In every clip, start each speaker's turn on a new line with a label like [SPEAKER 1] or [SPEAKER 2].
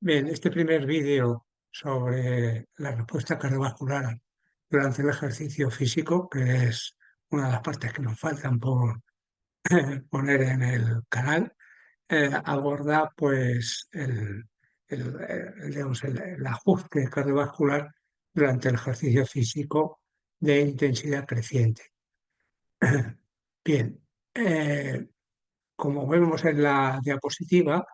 [SPEAKER 1] Bien, este primer vídeo sobre la respuesta cardiovascular durante el ejercicio físico, que es una de las partes que nos faltan por poner en el canal, aborda pues digamos, el ajuste cardiovascular durante el ejercicio físico de intensidad creciente. Bien, como vemos en la diapositiva,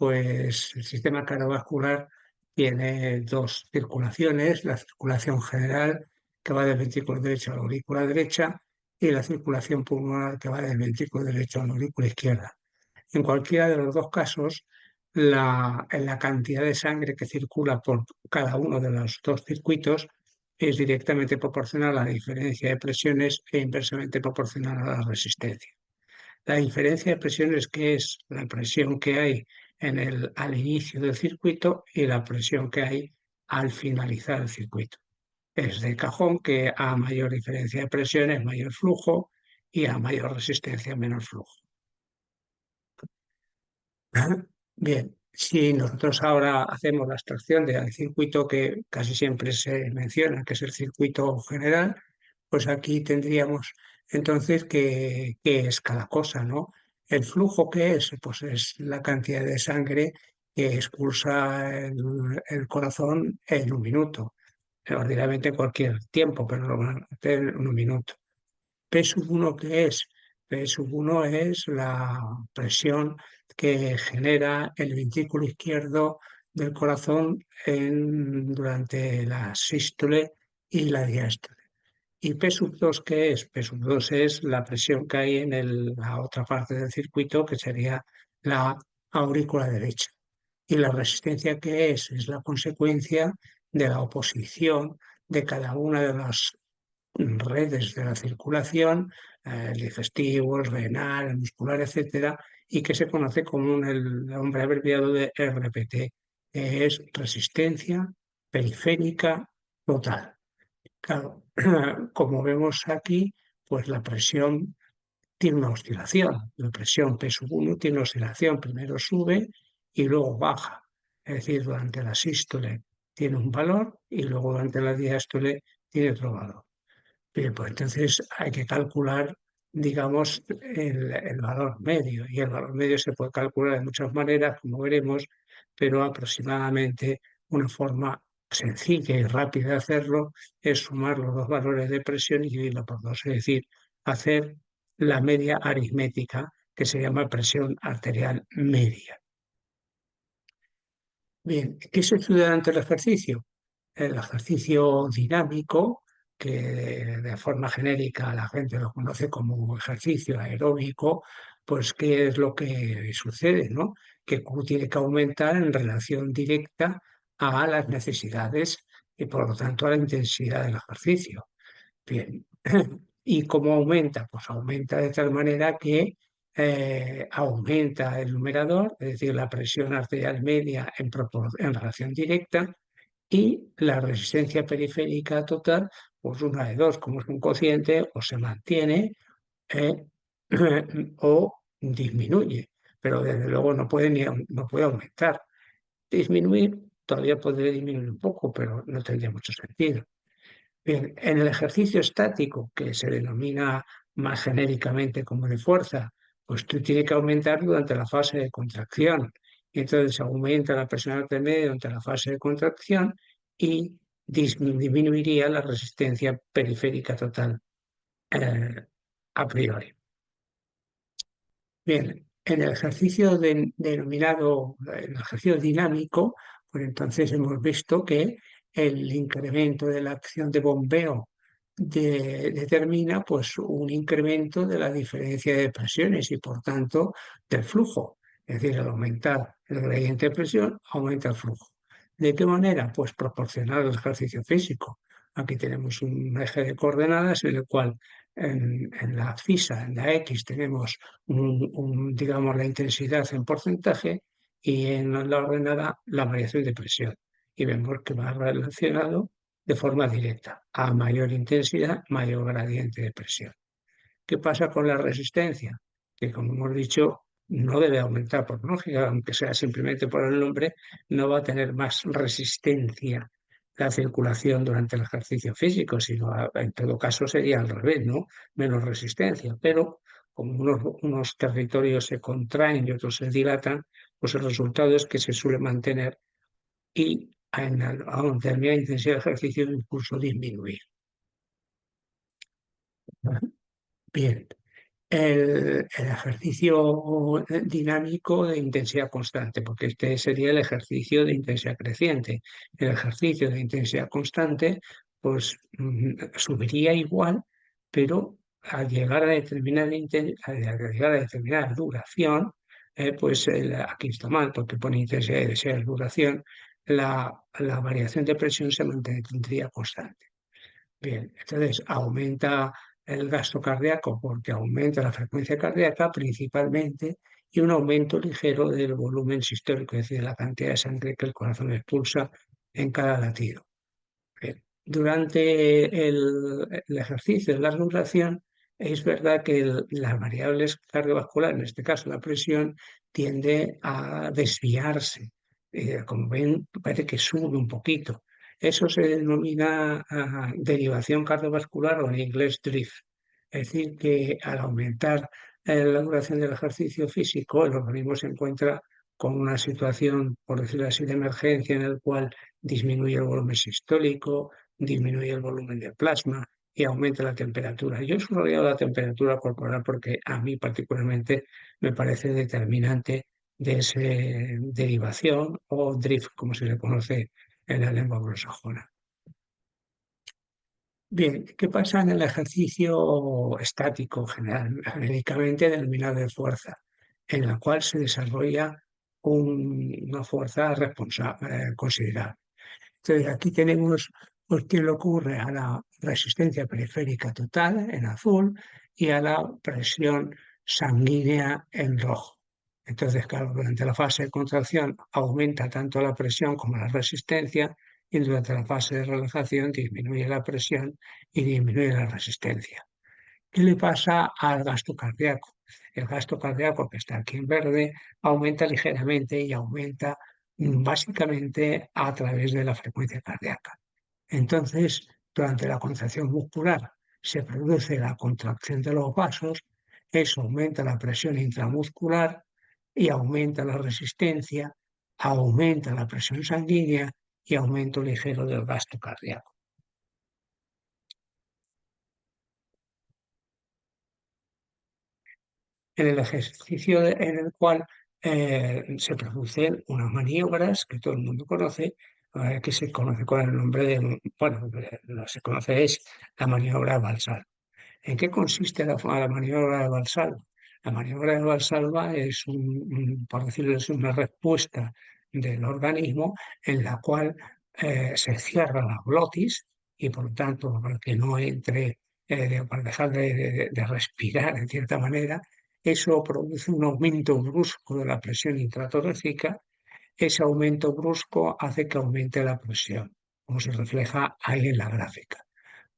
[SPEAKER 1] pues el sistema cardiovascular tiene dos circulaciones: la circulación general, que va del ventrículo derecho a la aurícula derecha, y la circulación pulmonar, que va del ventrículo derecho a la aurícula izquierda. En cualquiera de los dos casos, la cantidad de sangre que circula por cada uno de los dos circuitos es directamente proporcional a la diferencia de presiones e inversamente proporcional a la resistencia. La diferencia de presiones, que es la presión que hay al inicio del circuito y la presión que hay al finalizar el circuito. Es de cajón que a mayor diferencia de presiones, mayor flujo, y a mayor resistencia, menor flujo. Bien, si nosotros ahora hacemos la abstracción del circuito que casi siempre se menciona, que es el circuito general, pues aquí tendríamos entonces que es cada cosa, ¿no? El flujo, ¿qué es? Pues es la cantidad de sangre que expulsa el corazón en un minuto, ordinariamente en cualquier tiempo, pero normalmente en un minuto. P sub 1, ¿qué es? P sub 1 es la presión que genera el ventrículo izquierdo del corazón durante la sístole y la diástole. ¿Y P sub 2 qué es? P sub 2 es la presión que hay en la otra parte del circuito, que sería la aurícula derecha. ¿Y la resistencia qué es? Es la consecuencia de la oposición de cada una de las redes de la circulación, el digestivo, el renal, el muscular, etcétera, y que se conoce como el nombre abreviado de RPT, que es resistencia periférica total. Claro, como vemos aquí, pues la presión tiene una oscilación. La presión P sub 1 tiene una oscilación, primero sube y luego baja. Es decir, durante la sístole tiene un valor y luego durante la diástole tiene otro valor. Bien, pues entonces hay que calcular, digamos, el valor medio. Y el valor medio se puede calcular de muchas maneras, como veremos, pero aproximadamente una forma sencilla y rápida de hacerlo es sumar los dos valores de presión y dividirlo por dos. Es decir, hacer la media aritmética, que se llama presión arterial media. Bien, ¿qué se estudia durante el ejercicio? El ejercicio dinámico, que de forma genérica la gente lo conoce como ejercicio aeróbico, pues ¿qué es lo que sucede, no? Que Q tiene que aumentar en relación directa a las necesidades y por lo tanto a la intensidad del ejercicio. Bien, ¿y cómo aumenta? Pues aumenta de tal manera que aumenta el numerador, es decir, la presión arterial media en relación directa, y la resistencia periférica total, pues una de dos: como es un cociente, o se mantiene eh, o disminuye, pero desde luego no puede aumentar. Disminuir, todavía podría disminuir un poco, pero no tendría mucho sentido. Bien, en el ejercicio estático, que se denomina más genéricamente como de fuerza, pues tú tienes que aumentar durante la fase de contracción. Y entonces aumenta la presión arterial media durante la fase de contracción y disminuiría la resistencia periférica total a priori. Bien, en el ejercicio denominado el ejercicio dinámico, pues entonces hemos visto que el incremento de la acción de bombeo determina pues un incremento de la diferencia de presiones y por tanto del flujo. Es decir, al aumentar el gradiente de presión, aumenta el flujo. ¿De qué manera? Pues proporcional al ejercicio físico. Aquí tenemos un eje de coordenadas en el cual en la fisa, en la X, tenemos digamos, la intensidad en porcentaje, y en la ordenada la variación de presión. Y vemos que va relacionado de forma directa. A mayor intensidad, mayor gradiente de presión. ¿Qué pasa con la resistencia? Que, como hemos dicho, no debe aumentar por lógica, aunque sea simplemente por el nombre, no va a tener más resistencia la circulación durante el ejercicio físico, sino en todo caso sería al revés, ¿no? Menos resistencia. Pero como unos territorios se contraen y otros se dilatan, pues el resultado es que se suele mantener y a una determinada intensidad de ejercicio incluso disminuir. Bien. El ejercicio dinámico de intensidad constante, porque este sería el ejercicio de intensidad creciente. El ejercicio de intensidad constante, pues subiría igual, pero al llegar a determinada duración, aquí está mal, porque pone intensidad y desea duración, la variación de presión se mantendría constante. Bien, entonces aumenta el gasto cardíaco porque aumenta la frecuencia cardíaca principalmente y un aumento ligero del volumen sistólico, es decir, la cantidad de sangre que el corazón expulsa en cada latido. Bien, durante el ejercicio de la duración, es verdad que las variables cardiovasculares, en este caso la presión, tiende a desviarse. Como ven, parece que sube un poquito. Eso se denomina derivación cardiovascular o en inglés drift. Es decir, que al aumentar la duración del ejercicio físico, el organismo se encuentra con una situación, por decirlo así, de emergencia en el cual disminuye el volumen sistólico, disminuye el volumen de plasma y aumenta la temperatura. Yo he subrayado la temperatura corporal porque a mí particularmente me parece determinante de esa derivación o drift, como se le conoce en la lengua anglosajona. Bien, ¿qué pasa en el ejercicio estático general, genéricamente denominado de fuerza, en la cual se desarrolla una fuerza considerable? Entonces, aquí tenemos pues, qué le ocurre a la resistencia periférica total en azul y a la presión sanguínea en rojo. Entonces, claro, durante la fase de contracción aumenta tanto la presión como la resistencia y durante la fase de relajación disminuye la presión y disminuye la resistencia. ¿Qué le pasa al gasto cardíaco? El gasto cardíaco, que está aquí en verde, aumenta ligeramente y aumenta básicamente a través de la frecuencia cardíaca. Entonces, durante la contracción muscular se produce la contracción de los vasos, eso aumenta la presión intramuscular y aumenta la resistencia, aumenta la presión sanguínea y aumento ligero del gasto cardíaco. En el ejercicio en el cual se producen unas maniobras que todo el mundo conoce, que se conoce con el nombre de, bueno, no se conoce, es la maniobra Valsalva. ¿En qué consiste la maniobra de Valsalva? La maniobra de Valsalva es, por decirlo así, una respuesta del organismo en la cual se cierra la glotis y por lo tanto para que no entre, para dejar de respirar en cierta manera, eso produce un aumento brusco de la presión intratorácica. Ese aumento brusco hace que aumente la presión, como se refleja ahí en la gráfica,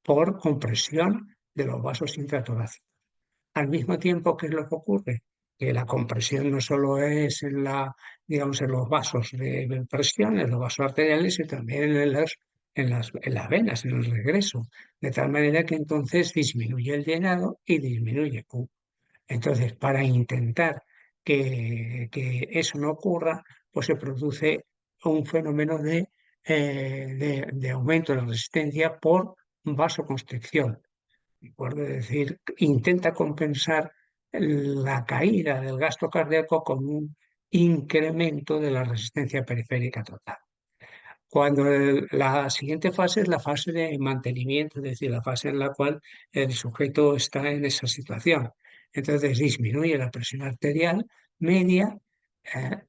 [SPEAKER 1] por compresión de los vasos intratorácicos. Al mismo tiempo, ¿qué es lo que ocurre? Que la compresión no solo es digamos, en los vasos de presión, en los vasos arteriales, sino también en las venas, en el regreso, de tal manera que entonces disminuye el llenado y disminuye Q. Entonces, para intentar que eso no ocurra, pues se produce un fenómeno de aumento de la resistencia por vasoconstricción. Por decir, intenta compensar la caída del gasto cardíaco con un incremento de la resistencia periférica total. Cuando la siguiente fase es la fase de mantenimiento, es decir, la fase en la cual el sujeto está en esa situación. Entonces disminuye la presión arterial media,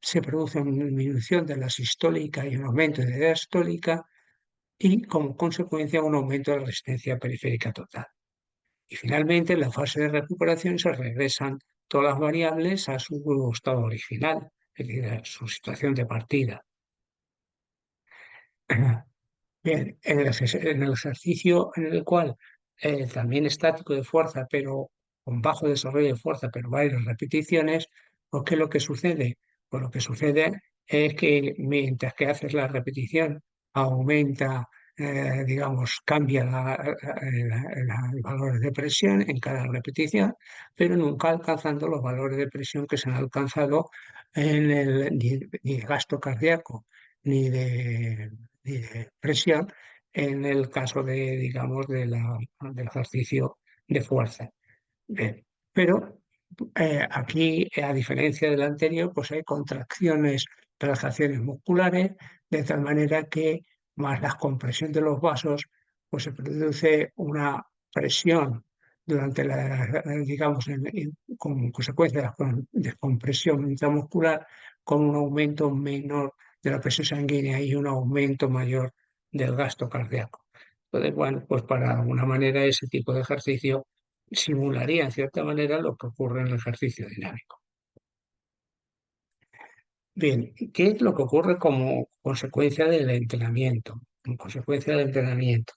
[SPEAKER 1] se produce una disminución de la sistólica y un aumento de la diastólica y como consecuencia un aumento de la resistencia periférica total. Y finalmente, en la fase de recuperación se regresan todas las variables a su estado original, es decir, a su situación de partida. Bien, en el ejercicio en el cual también estático de fuerza, pero con bajo desarrollo de fuerza, pero varias repeticiones, ¿Por qué lo que sucede? Pues lo que sucede es que mientras que haces la repetición, aumenta, digamos, cambia los valores de presión en cada repetición, pero nunca alcanzando los valores de presión que se han alcanzado ni de gasto cardíaco, ni de, ni de presión en el caso de, digamos, del ejercicio de fuerza. Bien, pero aquí, a diferencia del anterior, pues hay contracciones, relajaciones musculares, de tal manera que más la compresión de los vasos, pues se produce una presión durante digamos, como consecuencia de la descompresión intramuscular, con un aumento menor de la presión sanguínea y un aumento mayor del gasto cardíaco. Entonces, bueno, pues para alguna manera ese tipo de ejercicio simularía en cierta manera lo que ocurre en el ejercicio dinámico. Bien, ¿qué es lo que ocurre como consecuencia del entrenamiento? Como consecuencia del entrenamiento.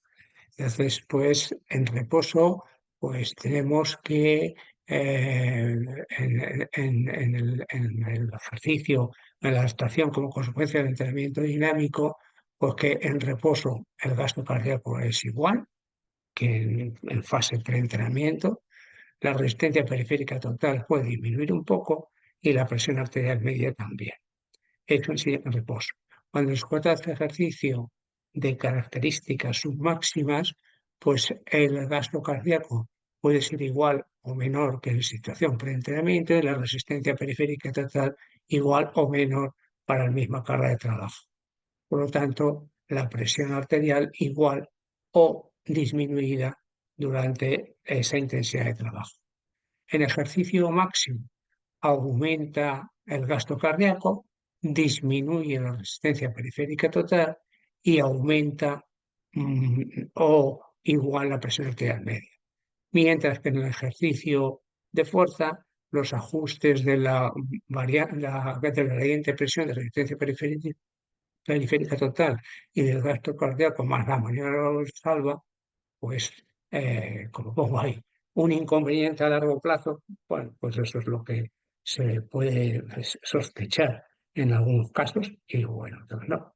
[SPEAKER 1] Entonces, pues en reposo, pues tenemos que en el ejercicio, en la adaptación como consecuencia del entrenamiento dinámico, pues que en reposo el gasto cardíaco es igual que en fase preentrenamiento. La resistencia periférica total puede disminuir un poco y la presión arterial media también. Eso en sí en reposo. Cuando se trata de ejercicio de características submáximas, pues el gasto cardíaco puede ser igual o menor que en situación preentrenamiento y la resistencia periférica total igual o menor para la misma carga de trabajo. Por lo tanto, la presión arterial igual o disminuida durante esa intensidad de trabajo. En ejercicio máximo aumenta el gasto cardíaco, disminuye la resistencia periférica total y aumenta o igual la presión arterial media. Mientras que en el ejercicio de fuerza, los ajustes de del gradiente de presión de resistencia periférica total y del gasto cardíaco más la maniobra salva, pues como pongo ahí, un inconveniente a largo plazo, bueno, pues eso es lo que se puede sospechar en algunos casos y bueno, otros no.